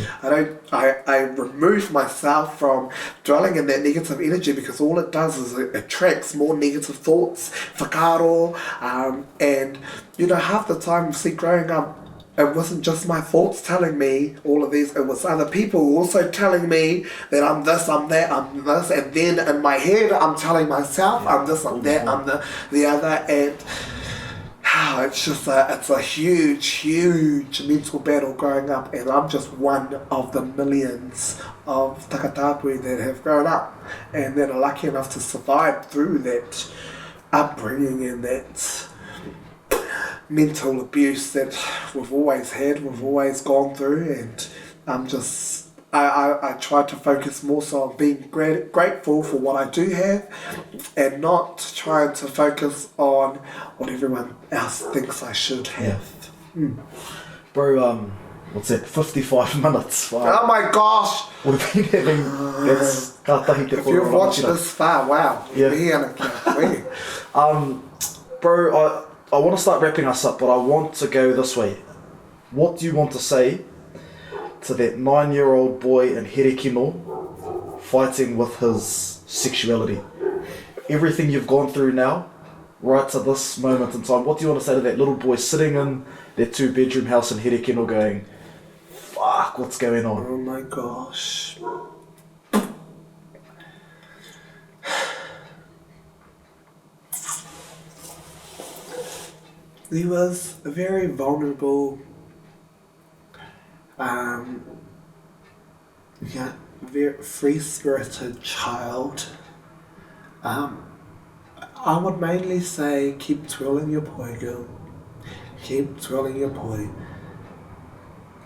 I remove myself from dwelling in that negative energy, because all it does is it attracts more negative thoughts, whakaaro, and you know, half the time, see, growing up, it wasn't just my thoughts telling me all of these, it was other people also telling me that I'm this, I'm that, I'm this, and then in my head I'm telling myself I'm this, I'm that, I'm the other, and it's just it's a huge mental battle growing up, and I'm just one of the millions of takatapu that have grown up and that are lucky enough to survive through that upbringing and that mental abuse that we've always had, we've always gone through, and I try to focus more so on being grateful for what I do have, and not trying to focus on what everyone else thinks I should have. Bro, what's that, 55 minutes? Wow. Oh my gosh! We've been having, that's kātahi te if you've watched this far, wow. Yeah. Bro, I want to start wrapping us up, but I want to go this way. What do you want to say to that 9-year-old boy in Herekino fighting with his sexuality. Everything you've gone through now, right to this moment in time, what do you want to say to that little boy sitting in their 2-bedroom house in Herekino going, fuck, what's going on? Oh my gosh. He was a very vulnerable, very free-spirited child. I would mainly say keep twirling your poi, girl. Keep twirling your poi.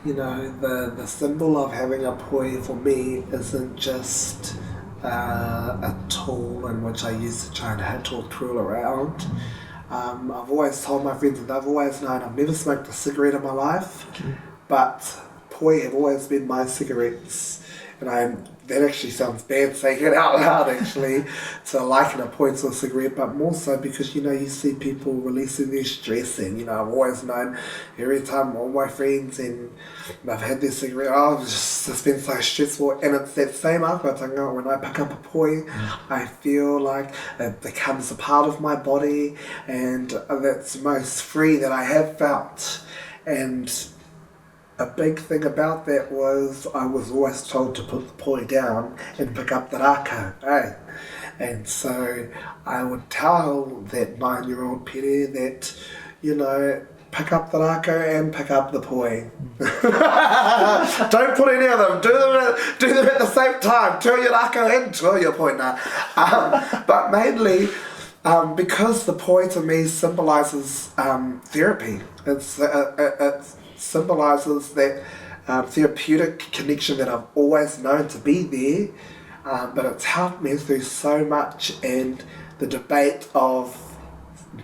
You know, the symbol of having a poi for me isn't just a tool in which I use to try and hitch or twirl around. I've always told my friends that I've always known I've never smoked a cigarette in my life, but poi have always been my cigarettes. And that actually sounds bad saying it out loud actually, to liken a poi to a cigarette, but more so because, you know, you see people releasing their stress, and, you know, I've always known every time all my friends and I've had their cigarette, it's been so stressful, and it's that same āhuatanga when I pick up a poi, I feel like it becomes a part of my body, and that's the most free that I have felt. And a big thing about that was I was always told to put the poi down and pick up the rākau, eh? And so I would tell that 9-year-old Pere that, you know, pick up the rākau and pick up the poi. Don't put any of them. Do them at the same time. Twirl your rākau and twirl your poi now. But mainly, because the poi to me symbolises therapy. It symbolises that therapeutic connection that I've always known to be there, but it's helped me through so much, and the debate of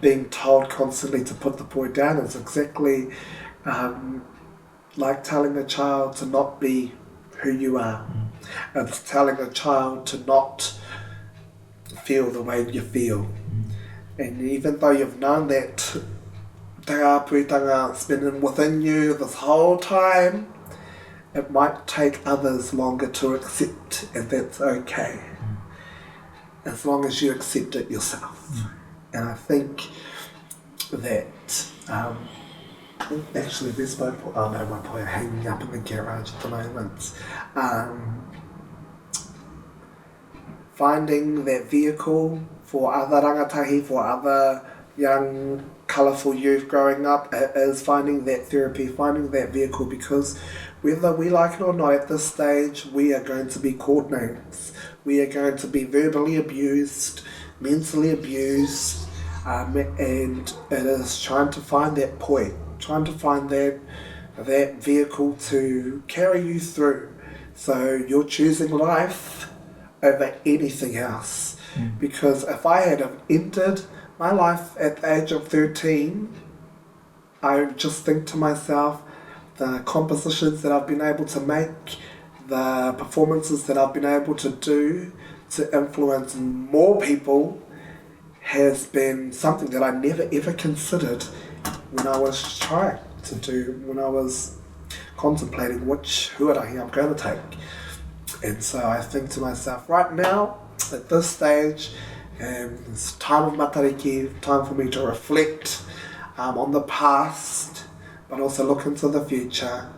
being told constantly to put the poi down is exactly like telling a child to not be who you are. It's telling a child to not feel the way you feel. And even though you've known that te āpuitanga spinning within you this whole time, it might take others longer to accept, and that's okay. As long as you accept it yourself. And I think that, actually there's my poi, oh no, my poi hanging up in the garage at the moment. Finding that vehicle for other rangatahi, for other young colourful youth growing up, is finding that therapy, finding that vehicle, because whether we like it or not at this stage, we are going to be called names. We are going to be verbally abused, mentally abused, and it is trying to find that point, trying to find that vehicle to carry you through. So you're choosing life over anything else. Because if I had have ended my life at the age of 13, I just think to myself, the compositions that I've been able to make, the performances that I've been able to do to influence more people has been something that I never ever considered when I was trying to do, when I was contemplating which huarahi I'm going to take. And so I think to myself, right now, at this stage, it's time of matariki, time for me to reflect on the past, but also look into the future.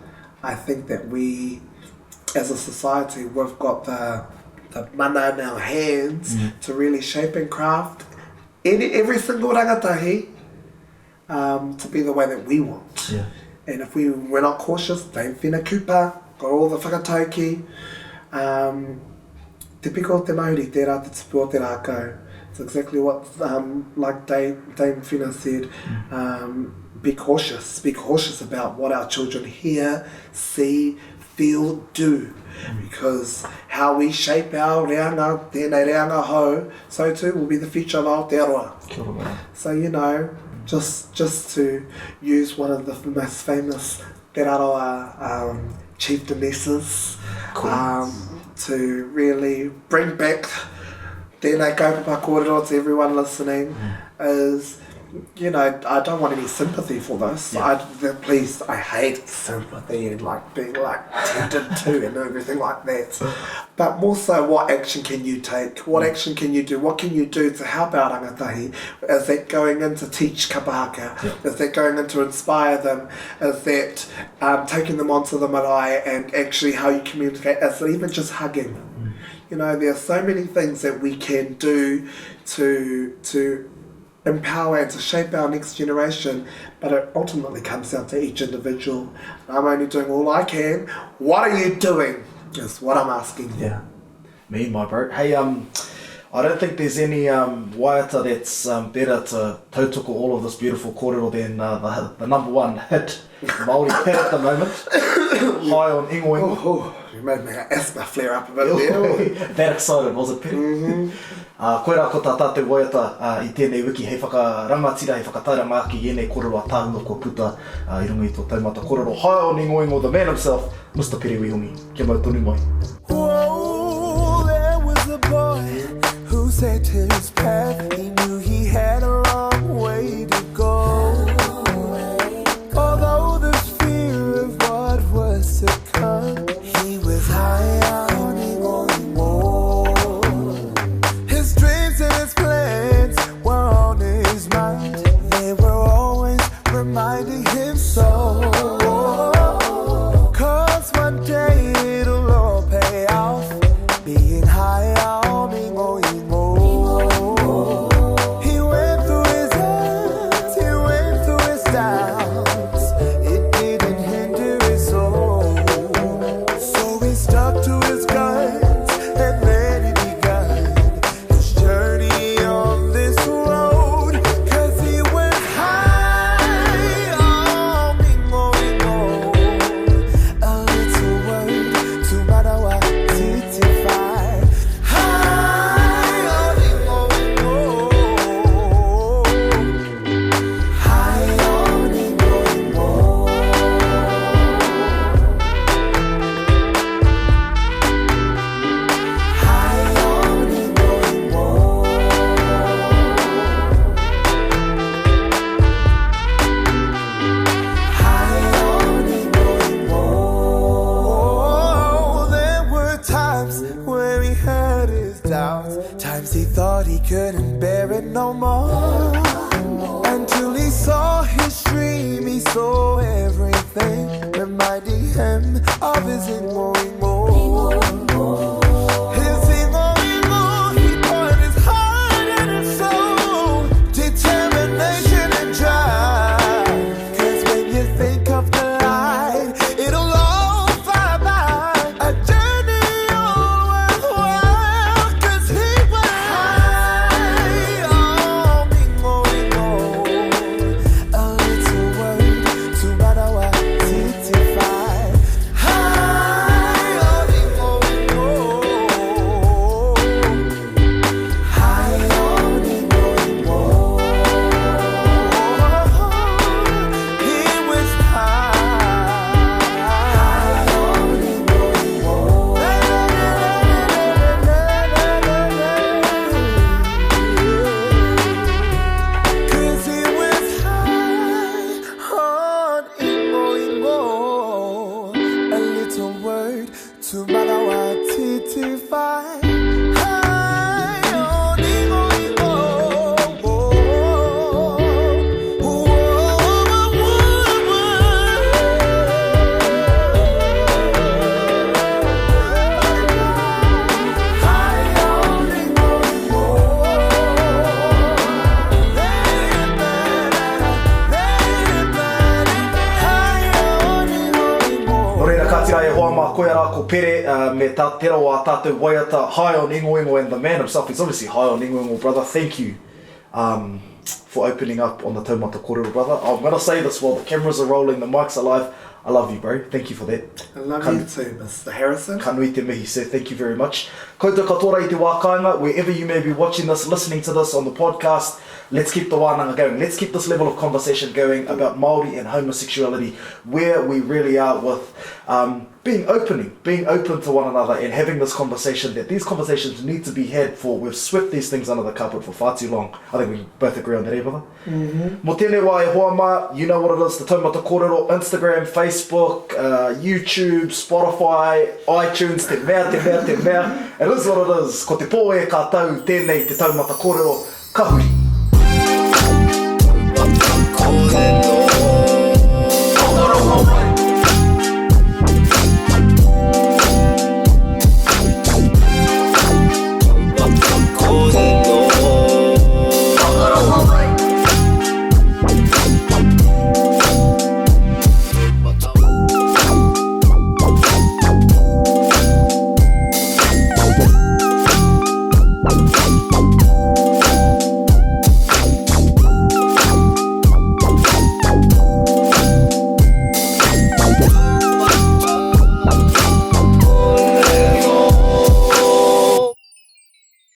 I think that we, as a society, we've got the mana in our hands to really shape and craft every single rangatahi to be the way that we want. Yeah. And if we're not cautious, don't whina kupa, got all the whakatauki. Te piko te Māori, te rā te tipu o te rākau. It's exactly what, like Dame Fina said, be cautious about what our children hear, see, feel, do. Because how we shape our reanga, tēnei reanga hou, so too will be the future of Aotearoa. Kia ora. So, you know, just to use one of the most famous Te Rarawa chieftainesses, to really bring back tēnei kaupapa kōrero to everyone listening, is you know, I don't want any sympathy for this. Yeah. I hate sympathy and like being like tended to and everything like that. But more so, what action can you take? What action can you do? What can you do to help our rangatahi? Is that going in to teach Kapa haka? Yeah. Is that going in to inspire them? Is that taking them onto the marae and actually how you communicate? Is it even just hugging? You know, there are so many things that we can do to empower and to shape our next generation, but it ultimately comes down to each individual. I'm only doing all I can. What are you doing? Is what I'm asking. Yeah. Me, my bro. Hey, I don't think there's any waiata that's better to tautoko all of this beautiful kōrero than the number one hit, Māori hit at the moment. High on Ingo Ingo. Oh, you made my asthma flare up a bit there. That excited, was it, Pere? Mm-hmm. Koe rā ko tā tātou waiata I tēnei wiki hei whakarangatira, hei whakataira ngāki i ēnei kōrero a tāhua ko puta I runga I tō taumata kōrero. High on Ingo Ingo, the man himself, Mr. Pere Wihongi. Kia mau tonu mai. Whoa, there was a boy who set his path. He knew he had a long way to go. Although the fear of what was to come, he was high on his dreams and his plans were on his mind. They were always reminding him so. 'Cause one day it'll all pay off. Being high on Ingo Ingo. He went through his ups, he went through his downs. It didn't hinder his soul. So he stuck to his guns and let it be guided. His journey on this road. 'Cause he was high on Ingo Ingo. A little word to Rarawa. Times he thought he couldn't bear it no more. Until he saw his dream, he saw everything, reminding him of his Ingo Ingo. His Ingo Ingo, he poured his heart and his soul, determination and drive. 'Cause when you think of the light, it'll all fly by. A journey all worthwhile. 'Cause he was high on Ingo Ingo. A little word to Rarawa, T5. High on Ingo Ingo. High on Ingo Ingo. He was high on Ingo Ingo. 'Cause he was high on Ingo Ingo. A little word to Rarawa, T5. High on Ingo Ingo. No reira ka tira e hoa mā koe ara ko Pere me tā tera o a tātou waiata high on Ingo Ingo, and the man himself is obviously high on Ingo Ingo, brother. Thank you for opening up on the Taumata Kōrero, brother. I'm going to say this while the cameras are rolling, the mics are live. I love you, bro. Thank you for that. I love you too, Mr. Harrison. Ka nui te mihi, sir. Thank you very much. Koutou katoa i te wā kāinga, wherever you may be watching this, listening to this on the podcast, let's keep the wānanga going. Let's keep this level of conversation going about Māori and homosexuality, where we really are with being open to one another and having this conversation, that these conversations need to be had, for we've swept these things under the carpet for far too long. I think we both agree on that, brother. Mo tēnei wā e hoa mā, you know what it is, the Taumata Kōrero, Instagram, Facebook, YouTube, Spotify, iTunes, te mea. It is what it is. Ko te pō e kātau tēnei te Taumata Kōrero, ka huri.